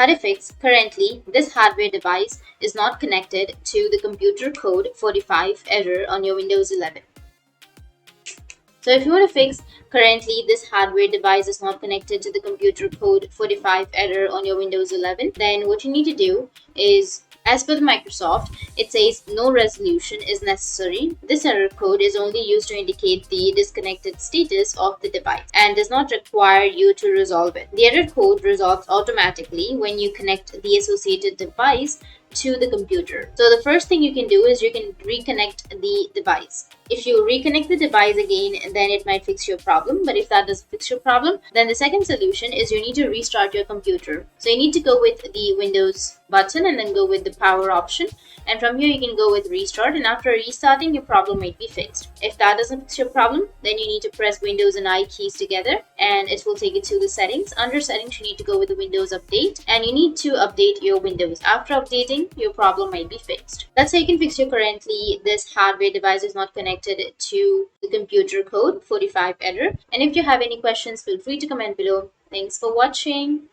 How to fix: currently, this hardware device is not connected to the computer code 45 error on your Windows 11. So if you want to fix currently this hardware device is not connected to the computer code 45 error on your Windows 11, then what you need to do is, as per the Microsoft, it says no resolution is necessary. This error code is only used to indicate the disconnected status of the device and does not require you to resolve it. The error code resolves automatically when you connect the associated device to the computer. So the first thing you can do is you can reconnect the device. If you reconnect the device again, then it might fix your problem. But if that doesn't fix your problem, then the second solution is you need to restart your computer. So you need to go with the Windows button and then go with the power option. And from here, you can go with restart. And after restarting, your problem might be fixed. If that doesn't fix your problem, then you need to press Windows and I keys together and it will take you to the settings. Under settings, you need to go with the Windows update and you need to update your Windows. After updating, your problem might be fixed. That's how you can fix your currently this hardware device is not connected to the computer code 45 error. And if you have any questions, feel free to comment below. Thanks for watching.